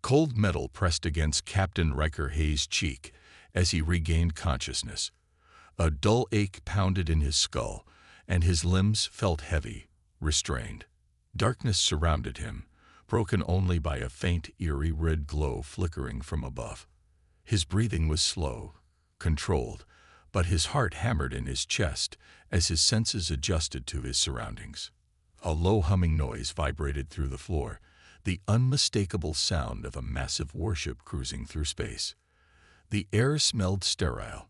Cold metal pressed against Captain Riker Hayes' cheek as he regained consciousness. A dull ache pounded in his skull, and his limbs felt heavy, restrained. Darkness surrounded him, broken only by a faint, eerie red glow flickering from above. His breathing was slow, controlled, but his heart hammered in his chest as his senses adjusted to his surroundings. A low humming noise vibrated through the floor, the unmistakable sound of a massive warship cruising through space. The air smelled sterile,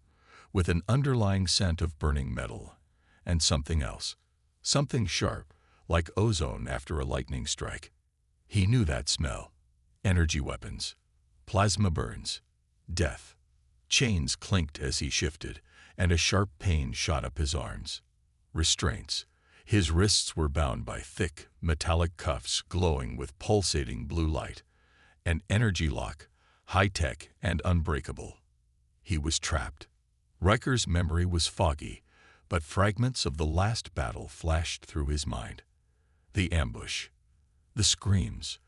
with an underlying scent of burning metal, and something else, something sharp, like ozone after a lightning strike. He knew that smell. Energy weapons, plasma burns, death. Chains clinked as he shifted, and a sharp pain shot up his arms. Restraints. His wrists were bound by thick, metallic cuffs glowing with pulsating blue light. An energy lock, high-tech and unbreakable. He was trapped. Riker's memory was foggy, but fragments of the last battle flashed through his mind. The ambush, the screams,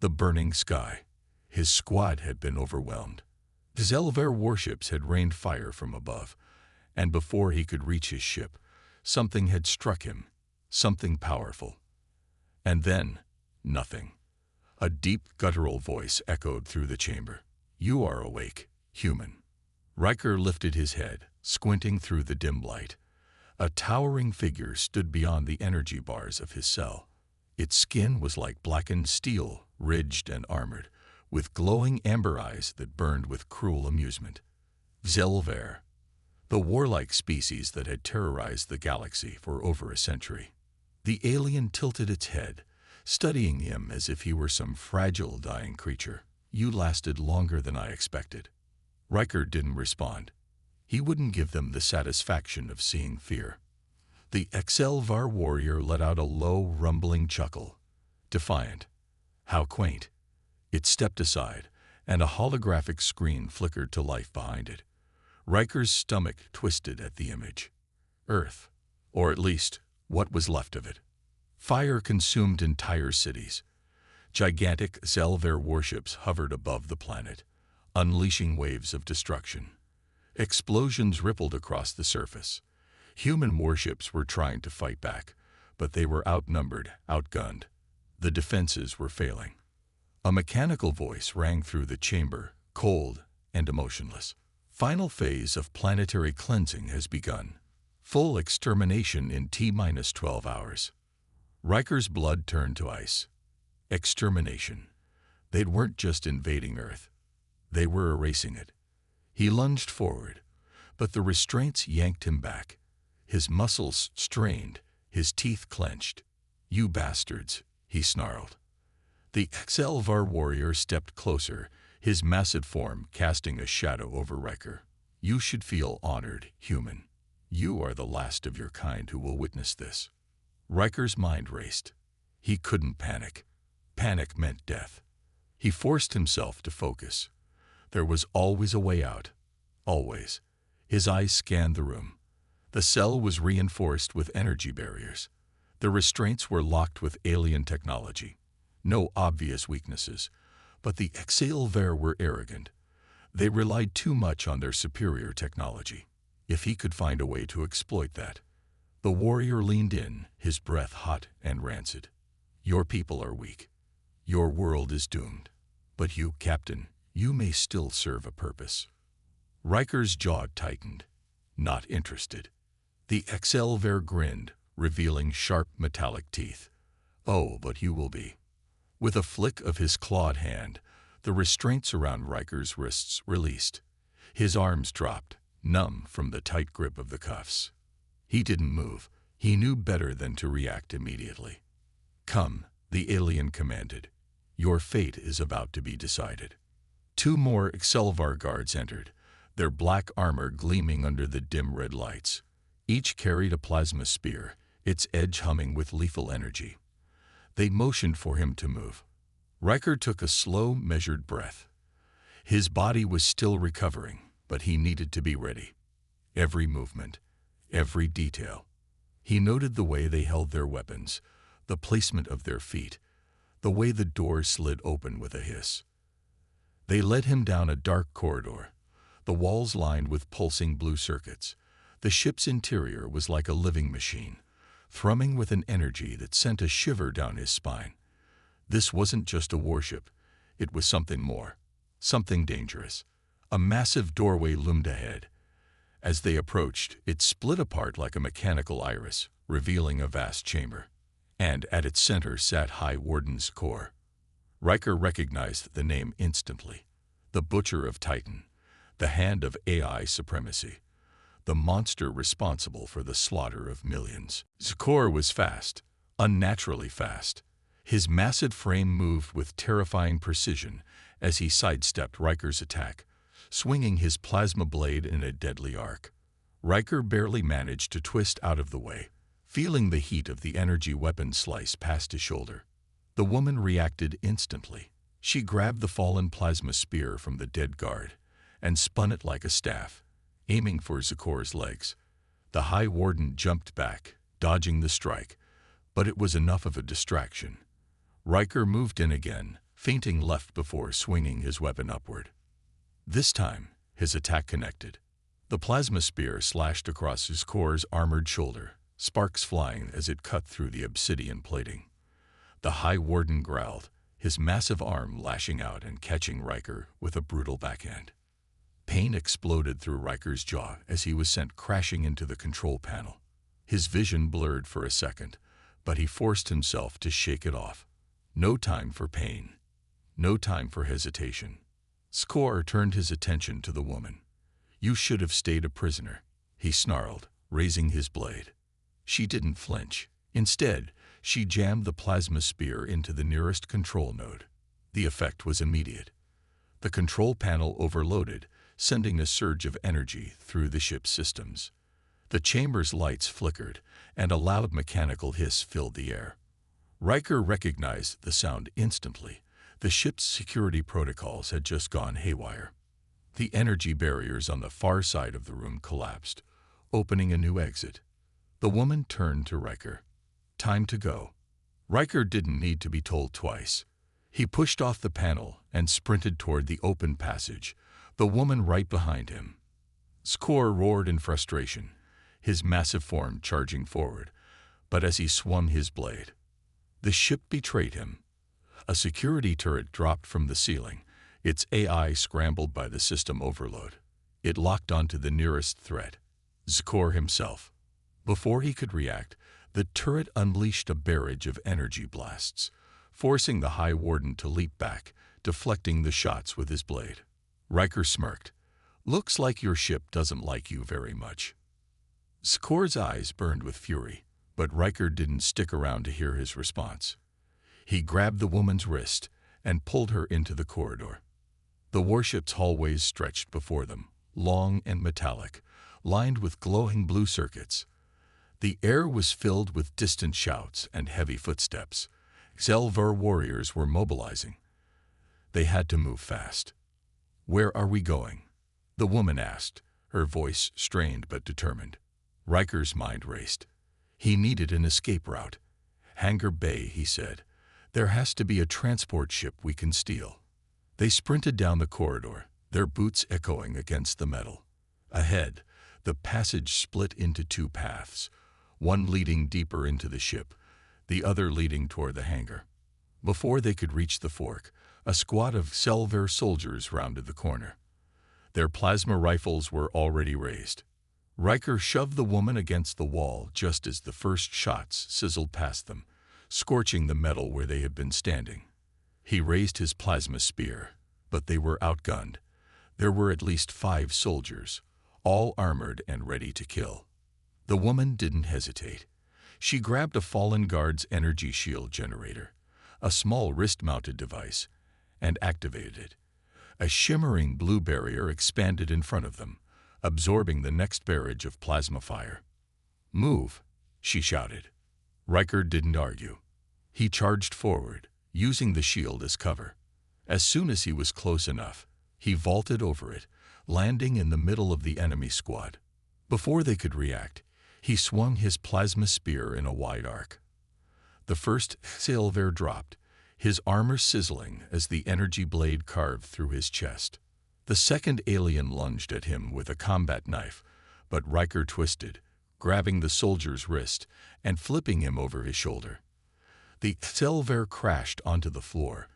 the burning sky. His squad had been overwhelmed. Zelver warships had rained fire from above, and before he could reach his ship, something had struck him, something powerful. And then, nothing. A deep, guttural voice echoed through the chamber. "You are awake, human." Riker lifted his head, squinting through the dim light. A towering figure stood beyond the energy bars of his cell. Its skin was like blackened steel, ridged and armored, with glowing amber eyes that burned with cruel amusement. Zelver, the warlike species that had terrorized the galaxy for over a century. The alien tilted its head, studying him as if he were some fragile, dying creature. "You lasted longer than I expected." Riker didn't respond. He wouldn't give them the satisfaction of seeing fear. The Excelvar warrior let out a low, rumbling chuckle. Defiant. How quaint. It stepped aside, and a holographic screen flickered to life behind it. Riker's stomach twisted at the image. Earth, or at least what was left of it. Fire consumed entire cities. Gigantic Zelver warships hovered above the planet, unleashing waves of destruction. Explosions rippled across the surface. Human warships were trying to fight back, but they were outnumbered, outgunned. The defenses were failing. A mechanical voice rang through the chamber, cold and emotionless. "Final phase of planetary cleansing has begun. Full extermination in T-12 hours." Riker's blood turned to ice. Extermination. They weren't just invading Earth. They were erasing it. He lunged forward, but the restraints yanked him back. His muscles strained, his teeth clenched. "You bastards," he snarled. The Excelvar warrior stepped closer, his massive form casting a shadow over Riker. "You should feel honored, human. You are the last of your kind who will witness this." Riker's mind raced. He couldn't panic. Panic meant death. He forced himself to focus. There was always a way out. Always. His eyes scanned the room. The cell was reinforced with energy barriers. The restraints were locked with alien technology. No obvious weaknesses, but the Excelvar were arrogant. They relied too much on their superior technology. If he could find a way to exploit that. The warrior leaned in, his breath hot and rancid. "Your people are weak. Your world is doomed. But you, Captain, you may still serve a purpose." Riker's jaw tightened. Not interested. The Excelvar grinned, revealing sharp metallic teeth. "Oh, but you will be." With a flick of his clawed hand, the restraints around Riker's wrists released. His arms dropped, numb from the tight grip of the cuffs. He didn't move. He knew better than to react immediately. "Come," the alien commanded. "Your fate is about to be decided." Two more Excelvar guards entered, their black armor gleaming under the dim red lights. Each carried a plasma spear, its edge humming with lethal energy. They motioned for him to move. Riker took a slow, measured breath. His body was still recovering, but he needed to be ready. Every movement, every detail. He noted the way they held their weapons, the placement of their feet, the way the door slid open with a hiss. They led him down a dark corridor, the walls lined with pulsing blue circuits. The ship's interior was like a living machine, thrumming with an energy that sent a shiver down his spine. This wasn't just a warship, it was something more, something dangerous. A massive doorway loomed ahead. As they approached, it split apart like a mechanical iris, revealing a vast chamber. And at its center sat High Warden Skor. Riker recognized the name instantly. The Butcher of Titan, the hand of AI supremacy, the monster responsible for the slaughter of millions. Skor was fast, unnaturally fast. His massive frame moved with terrifying precision as he sidestepped Riker's attack, swinging his plasma blade in a deadly arc. Riker barely managed to twist out of the way, feeling the heat of the energy weapon slice past his shoulder. The woman reacted instantly. She grabbed the fallen plasma spear from the dead guard and spun it like a staff, aiming for Skor's legs. The High Warden jumped back, dodging the strike, but it was enough of a distraction. Riker moved in again, feinting left before swinging his weapon upward. This time, his attack connected. The plasma spear slashed across Skor's armored shoulder, sparks flying as it cut through the obsidian plating. The High Warden growled, his massive arm lashing out and catching Riker with a brutal backhand. Pain exploded through Riker's jaw as he was sent crashing into the control panel. His vision blurred for a second, but he forced himself to shake it off. No time for pain. No time for hesitation. Skor turned his attention to the woman. "You should have stayed a prisoner," he snarled, raising his blade. She didn't flinch. Instead, she jammed the plasma spear into the nearest control node. The effect was immediate. The control panel overloaded, sending a surge of energy through the ship's systems. The chamber's lights flickered, and a loud mechanical hiss filled the air. Riker recognized the sound instantly. The ship's security protocols had just gone haywire. The energy barriers on the far side of the room collapsed, opening a new exit. The woman turned to Riker. "Time to go." Riker didn't need to be told twice. He pushed off the panel and sprinted toward the open passage, the woman right behind him. Skor roared in frustration, his massive form charging forward, but as he swung his blade, the ship betrayed him. A security turret dropped from the ceiling, its AI scrambled by the system overload. It locked onto the nearest threat, Skor himself. Before he could react, the turret unleashed a barrage of energy blasts, forcing the High Warden to leap back, deflecting the shots with his blade. Riker smirked. "Looks like your ship doesn't like you very much." Skor's eyes burned with fury, but Riker didn't stick around to hear his response. He grabbed the woman's wrist and pulled her into the corridor. The warship's hallways stretched before them, long and metallic, lined with glowing blue circuits. The air was filled with distant shouts and heavy footsteps. Xelvar warriors were mobilizing. They had to move fast. "Where are we going?" the woman asked, her voice strained but determined. Riker's mind raced. He needed an escape route. "Hangar Bay," he said. "There has to be a transport ship we can steal." They sprinted down the corridor, their boots echoing against the metal. Ahead, the passage split into two paths, one leading deeper into the ship, the other leading toward the hangar. Before they could reach the fork, a squad of Xelvar soldiers rounded the corner. Their plasma rifles were already raised. Riker shoved the woman against the wall just as the first shots sizzled past them, scorching the metal where they had been standing. He raised his plasma spear, but they were outgunned. There were at least 5 soldiers, all armored and ready to kill. The woman didn't hesitate. She grabbed a fallen guard's energy shield generator, a small wrist-mounted device, and activated it. A shimmering blue barrier expanded in front of them, absorbing the next barrage of plasma fire. "Move," she shouted. Riker didn't argue. He charged forward, using the shield as cover. As soon as he was close enough, he vaulted over it, landing in the middle of the enemy squad. Before they could react, he swung his plasma spear in a wide arc. The first Xelvar dropped, his armor sizzling as the energy blade carved through his chest. The second alien lunged at him with a combat knife, but Riker twisted, grabbing the soldier's wrist and flipping him over his shoulder. The HFY crashed onto the floor,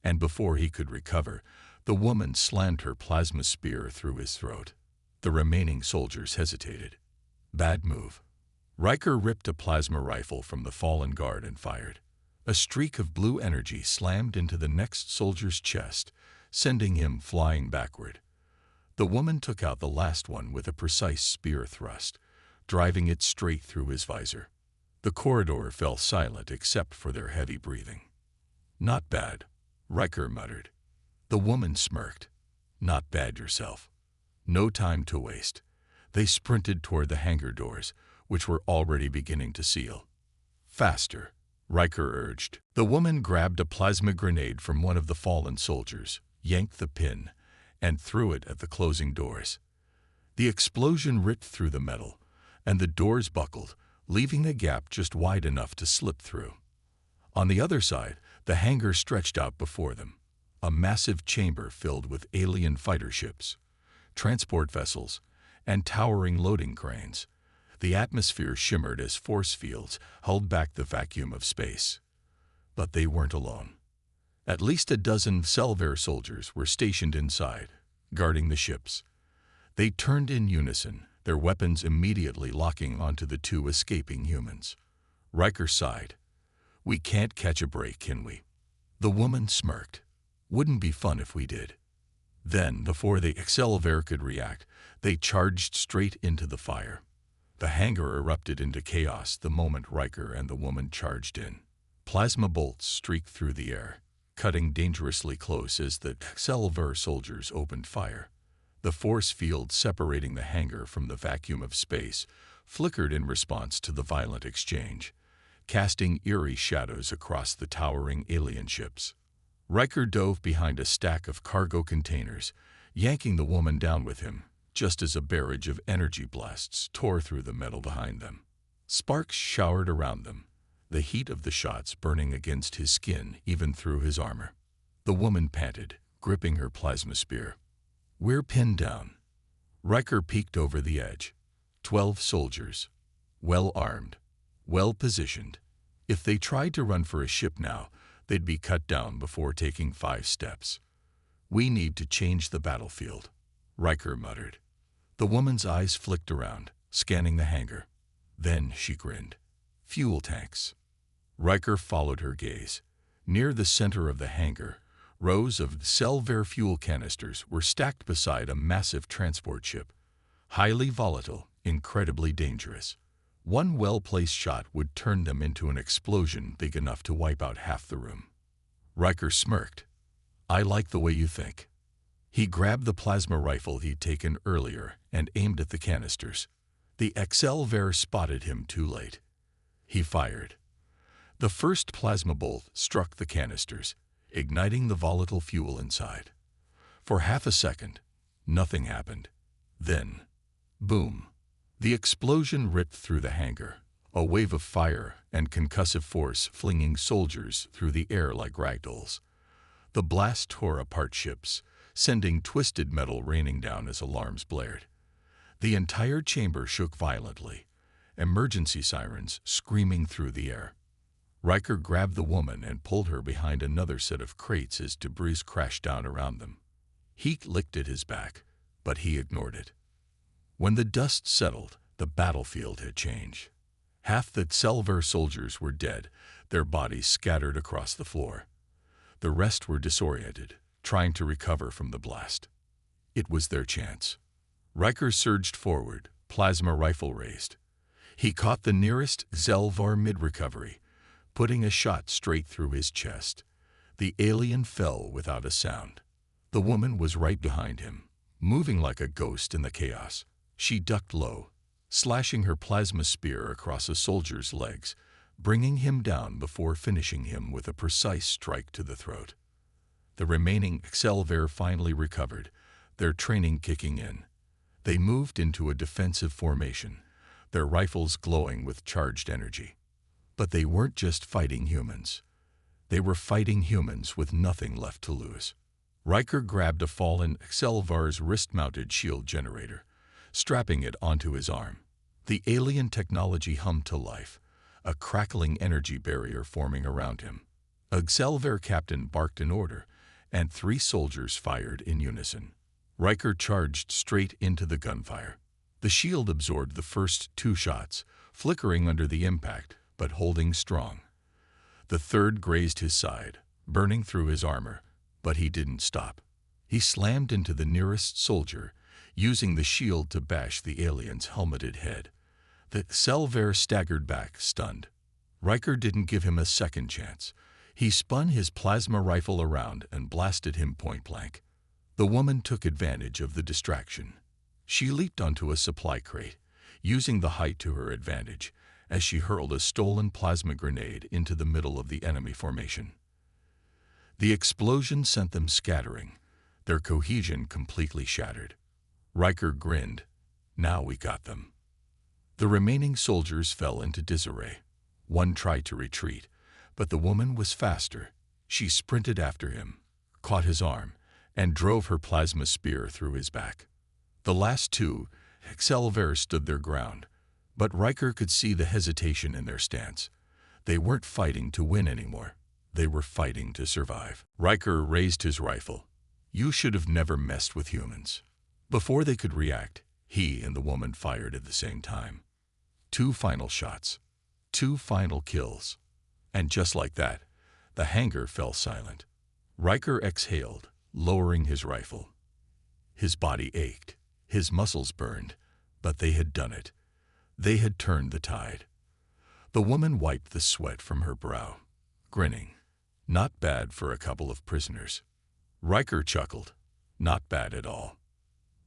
and before he could recover, the woman slammed her plasma spear through his throat. The remaining soldiers hesitated. Bad move. Riker ripped a plasma rifle from the fallen guard and fired. A streak of blue energy slammed into the next soldier's chest, sending him flying backward. The woman took out the last one with a precise spear thrust, driving it straight through his visor. The corridor fell silent except for their heavy breathing. "Not bad," Riker muttered. The woman smirked. "Not bad yourself." No time to waste. They sprinted toward the hangar doors, which were already beginning to seal. "Faster," Riker urged. The woman grabbed a plasma grenade from one of the fallen soldiers, yanked the pin, and threw it at the closing doors. The explosion ripped through the metal, and the doors buckled, leaving a gap just wide enough to slip through. On the other side, the hangar stretched out before them, a massive chamber filled with alien fighter ships, transport vessels, and towering loading cranes. The atmosphere shimmered as force fields held back the vacuum of space. But they weren't alone. At least a dozen HFY soldiers were stationed inside, guarding the ships. They turned in unison, their weapons immediately locking onto the two escaping humans. Riker sighed. "We can't catch a break, can we?" The woman smirked. "Wouldn't be fun if we did." Then, before the HFY could react, they charged straight into the fire. The hangar erupted into chaos the moment Riker and the woman charged in. Plasma bolts streaked through the air, cutting dangerously close as the HFY soldiers opened fire. The force field separating the hangar from the vacuum of space flickered in response to the violent exchange, casting eerie shadows across the towering alien ships. Riker dove behind a stack of cargo containers, yanking the woman down with him, just as a barrage of energy blasts tore through the metal behind them. Sparks showered around them, the heat of the shots burning against his skin even through his armor. The woman panted, gripping her plasma spear. "We're pinned down." Riker peeked over the edge. 12 soldiers, well-armed, well-positioned. If they tried to run for a ship now, they'd be cut down before taking 5 steps. "We need to change the battlefield," Riker muttered. The woman's eyes flicked around, scanning the hangar. Then she grinned. "Fuel tanks." Riker followed her gaze. Near the center of the hangar, rows of HFY fuel canisters were stacked beside a massive transport ship. Highly volatile, incredibly dangerous. One well-placed shot would turn them into an explosion big enough to wipe out half the room. Riker smirked. "I like the way you think." He grabbed the plasma rifle he'd taken earlier and aimed at the canisters. The HFY spotted him too late. He fired. The first plasma bolt struck the canisters, igniting the volatile fuel inside. For half a second, nothing happened. Then, boom. The explosion ripped through the hangar, a wave of fire and concussive force flinging soldiers through the air like ragdolls. The blast tore apart ships, sending twisted metal raining down as alarms blared. The entire chamber shook violently, emergency sirens screaming through the air. Riker grabbed the woman and pulled her behind another set of crates as debris crashed down around them. Heat licked at his back, but he ignored it. When the dust settled, the battlefield had changed. Half the HFY soldiers were dead, their bodies scattered across the floor. The rest were disoriented, trying to recover from the blast. It was their chance. Riker surged forward, plasma rifle raised. He caught the nearest HFY mid-recovery, putting a shot straight through his chest. The alien fell without a sound. The woman was right behind him, moving like a ghost in the chaos. She ducked low, slashing her plasma spear across a soldier's legs, bringing him down before finishing him with a precise strike to the throat. The remaining HFY finally recovered, their training kicking in. They moved into a defensive formation, their rifles glowing with charged energy. But they weren't just fighting humans. They were fighting humans with nothing left to lose. Riker grabbed a fallen Excelvar's wrist-mounted shield generator, strapping it onto his arm. The alien technology hummed to life, a crackling energy barrier forming around him. Excelvar captain barked an order, and 3 soldiers fired in unison. Riker charged straight into the gunfire. The shield absorbed the first 2 shots, flickering under the impact, but holding strong. The third grazed his side, burning through his armor, but he didn't stop. He slammed into the nearest soldier, using the shield to bash the alien's helmeted head. The Excelvar staggered back, stunned. Riker didn't give him a second chance. He spun his plasma rifle around and blasted him point-blank. The woman took advantage of the distraction. She leaped onto a supply crate, using the height to her advantage, as she hurled a stolen plasma grenade into the middle of the enemy formation. The explosion sent them scattering, their cohesion completely shattered. Riker grinned. Now we got them. The remaining soldiers fell into disarray. One tried to retreat, but the woman was faster. She sprinted after him, caught his arm, and drove her plasma spear through his back. The last 2, Excelvar, stood their ground, but Riker could see the hesitation in their stance. They weren't fighting to win anymore. They were fighting to survive. Riker raised his rifle. You should have never messed with humans. Before they could react, he and the woman fired at the same time. 2 final shots. 2 final kills. And just like that, the hangar fell silent. Riker exhaled, lowering his rifle. His body ached. His muscles burned, but they had done it. They had turned the tide. The woman wiped the sweat from her brow, grinning. Not bad for a couple of prisoners. Riker chuckled. Not bad at all.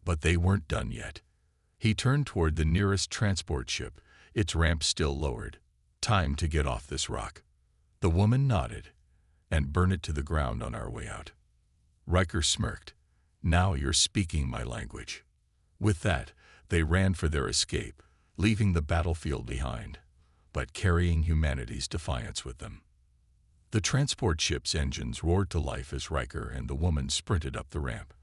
But they weren't done yet. He turned toward the nearest transport ship, its ramp still lowered. Time to get off this rock. The woman nodded. And burn it to the ground on our way out. Riker smirked. Now you're speaking my language. With that, they ran for their escape, leaving the battlefield behind, but carrying humanity's defiance with them. The transport ship's engines roared to life as Riker and the woman sprinted up the ramp.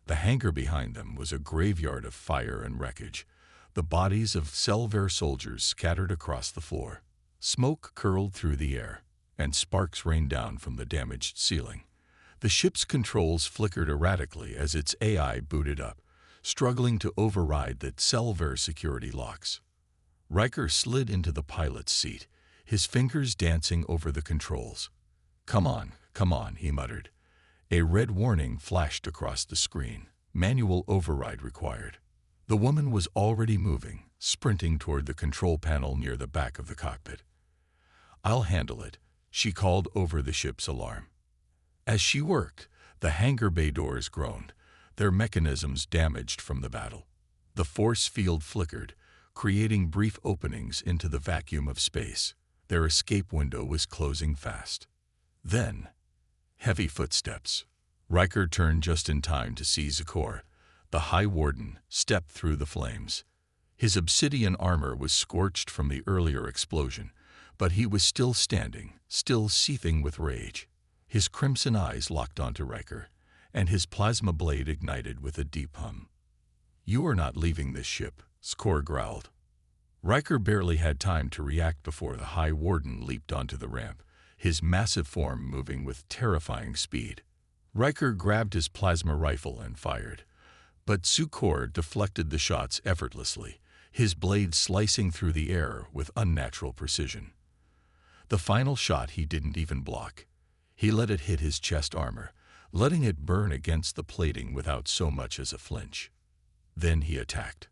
The hangar behind them was a graveyard of fire and wreckage, the bodies of Excelvar soldiers scattered across the floor. Smoke curled through the air, and sparks rained down from the damaged ceiling. The ship's controls flickered erratically as its AI booted up, struggling to override the Excelvar security locks. Riker slid into the pilot's seat, his fingers dancing over the controls. Come on, he muttered. A red warning flashed across the screen. Manual override required. The woman was already moving, sprinting toward the control panel near the back of the cockpit. I'll handle it, she called over the ship's alarm. As she worked, the hangar bay doors groaned, their mechanisms damaged from the battle. The force field flickered, creating brief openings into the vacuum of space. Their escape window was closing fast. Then, heavy footsteps. Riker turned just in time to see Zikor, the High Warden, step through the flames. His obsidian armor was scorched from the earlier explosion, but he was still standing, still seething with rage. His crimson eyes locked onto Riker, and his plasma blade ignited with a deep hum. You are not leaving this ship, Zikor growled. Riker barely had time to react before the High Warden leaped onto the ramp, his massive form moving with terrifying speed. Riker grabbed his plasma rifle and fired, but Zikor deflected the shots effortlessly, his blade slicing through the air with unnatural precision. The final shot he didn't even block. He let it hit his chest armor, letting it burn against the plating without so much as a flinch. Then he attacked.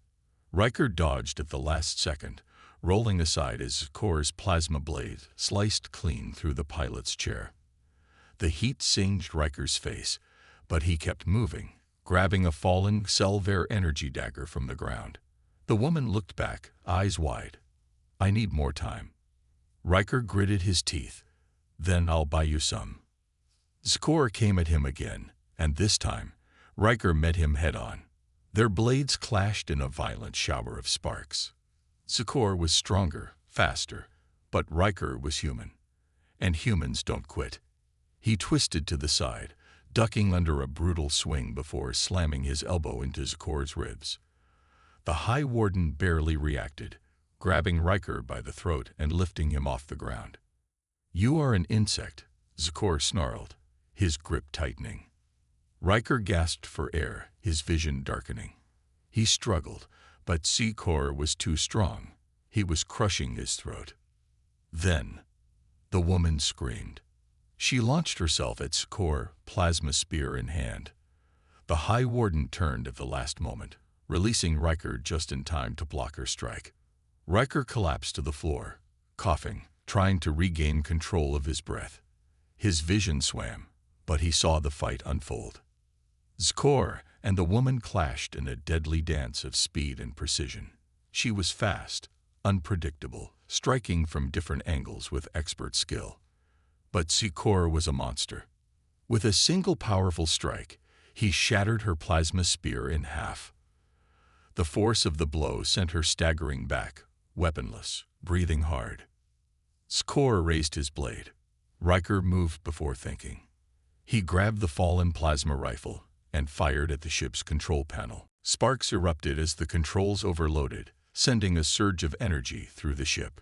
Riker dodged at the last second, rolling aside as Zikor's plasma blade sliced clean through the pilot's chair. The heat singed Riker's face, but he kept moving, grabbing a fallen Excelvar energy dagger from the ground. The woman looked back, eyes wide. I need more time. Riker gritted his teeth. Then I'll buy you some. Zikor came at him again, and this time, Riker met him head-on. Their blades clashed in a violent shower of sparks. Zikor was stronger, faster, but Riker was human. And humans don't quit. He twisted to the side, ducking under a brutal swing before slamming his elbow into Zakor's ribs. The High Warden barely reacted, grabbing Riker by the throat and lifting him off the ground. "You are an insect," Zakor snarled, his grip tightening. Riker gasped for air, his vision darkening. He struggled, but Zakor was too strong. He was crushing his throat. Then, the woman screamed. She launched herself at Zakor, plasma spear in hand. The High Warden turned at the last moment, releasing Riker just in time to block her strike. Riker collapsed to the floor, coughing, trying to regain control of his breath. His vision swam, but he saw the fight unfold. Zakor and the woman clashed in a deadly dance of speed and precision. She was fast, unpredictable, striking from different angles with expert skill. But Zakor was a monster. With a single powerful strike, he shattered her plasma spear in half. The force of the blow sent her staggering back, weaponless, breathing hard. Zakor raised his blade. Riker moved before thinking. He grabbed the fallen plasma rifle and fired at the ship's control panel. Sparks erupted as the controls overloaded, sending a surge of energy through the ship.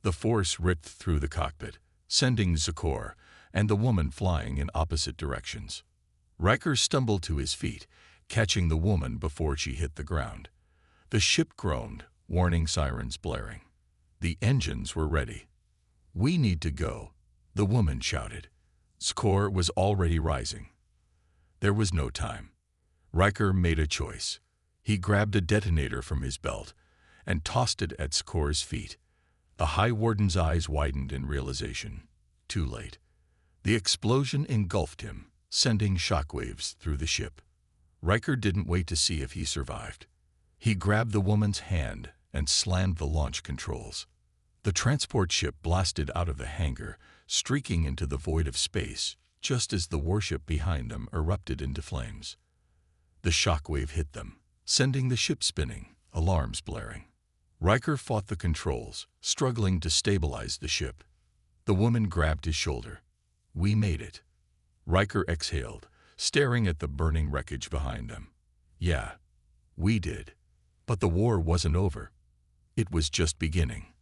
The force ripped through the cockpit, sending Zakor and the woman flying in opposite directions. Riker stumbled to his feet, catching the woman before she hit the ground. The ship groaned, warning sirens blaring. The engines were ready. "We need to go," the woman shouted. Zakor was already rising. There was no time. Riker made a choice. He grabbed a detonator from his belt and tossed it at Zakor's feet. The High Warden's eyes widened in realization. Too late. The explosion engulfed him, sending shockwaves through the ship. Riker didn't wait to see if he survived. He grabbed the woman's hand and slammed the launch controls. The transport ship blasted out of the hangar, streaking into the void of space, just as the warship behind them erupted into flames. The shockwave hit them, sending the ship spinning, alarms blaring. Riker fought the controls, struggling to stabilize the ship. The woman grabbed his shoulder. "We made it." Riker exhaled, staring at the burning wreckage behind them. "Yeah, we did. But the war wasn't over. It was just beginning."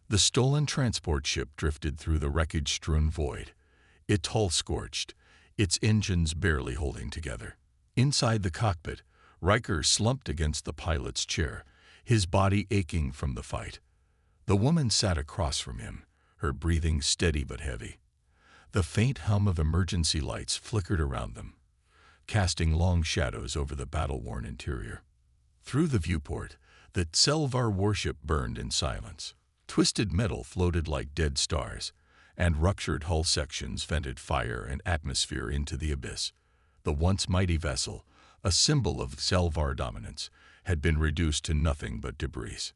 The stolen transport ship drifted through the wreckage-strewn void, its hull scorched, its engines barely holding together. Inside the cockpit, Riker slumped against the pilot's chair, his body aching from the fight. The woman sat across from him, her breathing steady but heavy. The faint hum of emergency lights flickered around them, casting long shadows over the battle-worn interior. Through the viewport, the Selvar warship burned in silence. Twisted metal floated like dead stars, and ruptured hull sections vented fire and atmosphere into the abyss. The once mighty vessel, a symbol of Selvar dominance, had been reduced to nothing but debris.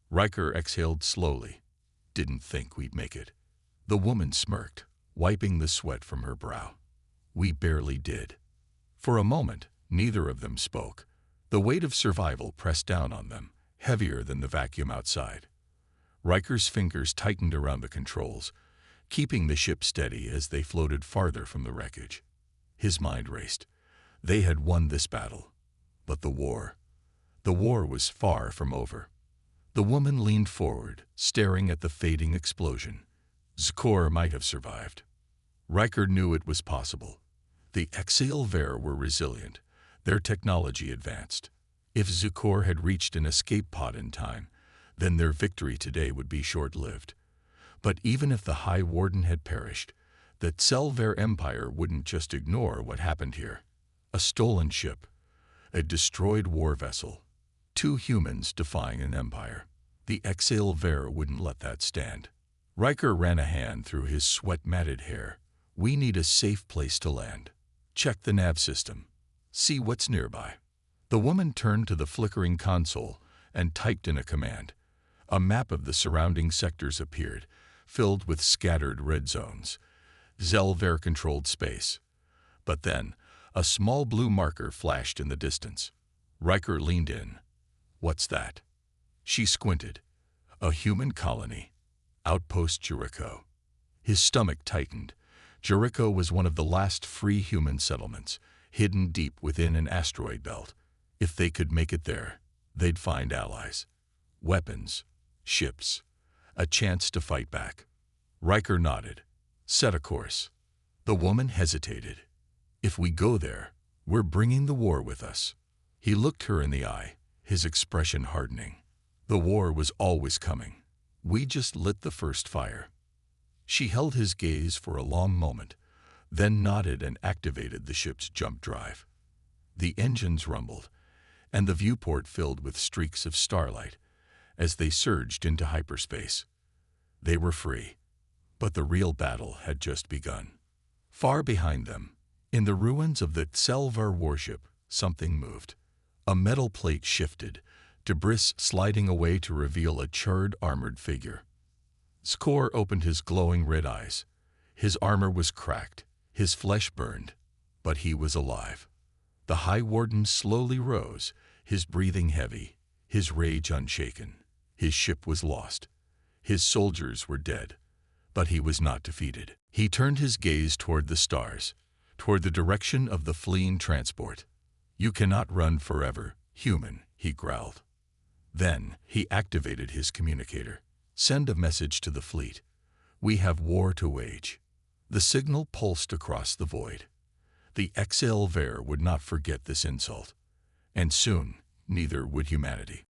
Riker exhaled slowly. "Didn't think we'd make it." The woman smirked, wiping the sweat from her brow. "We barely did." For a moment, neither of them spoke. The weight of survival pressed down on them, heavier than the vacuum outside. Riker's fingers tightened around the controls, keeping the ship steady as they floated farther from the wreckage. His mind raced. They had won this battle. But the war was far from over. The woman leaned forward, staring at the fading explosion. Zakor might have survived. Riker knew it was possible. The Exilver were resilient, their technology advanced. If Zakor had reached an escape pod in time, then their victory today would be short-lived. But even if the High Warden had perished, the Selvar Empire wouldn't just ignore what happened here. A stolen ship, a destroyed war vessel, 2 humans defying an empire. The Exilver wouldn't let that stand. Riker ran a hand through his sweat-matted hair. "We need a safe place to land. Check the nav system. See what's nearby." The woman turned to the flickering console and typed in a command. A map of the surrounding sectors appeared, filled with scattered red zones. Zelver-controlled space. But then, a small blue marker flashed in the distance. Riker leaned in. "What's that?" She squinted. "A human colony. Outpost Jericho." His stomach tightened. Jericho was one of the last free human settlements, hidden deep within an asteroid belt. If they could make it there, they'd find allies, weapons, ships, a chance to fight back. Riker nodded. Set a course. The woman hesitated. If we go there, we're bringing the war with us. He looked her in the eye, his expression hardening. The war was always coming. We just lit the first fire. She held his gaze for a long moment, then nodded and activated the ship's jump drive. The engines rumbled, and the viewport filled with streaks of starlight as they surged into hyperspace. They were free, but the real battle had just begun. Far behind them, in the ruins of the Selvar warship, something moved. A metal plate shifted, debris sliding away to reveal a charred, armored figure. Skor opened his glowing red eyes. His armor was cracked, his flesh burned, but he was alive. The High Warden slowly rose, his breathing heavy, his rage unshaken. His ship was lost. His soldiers were dead, but he was not defeated. He turned his gaze toward the stars, toward the direction of the fleeing transport. "You cannot run forever, human," he growled. Then he activated his communicator. "Send a message to the fleet. We have war to wage." The signal pulsed across the void. The XLVer would not forget this insult, and soon neither would humanity.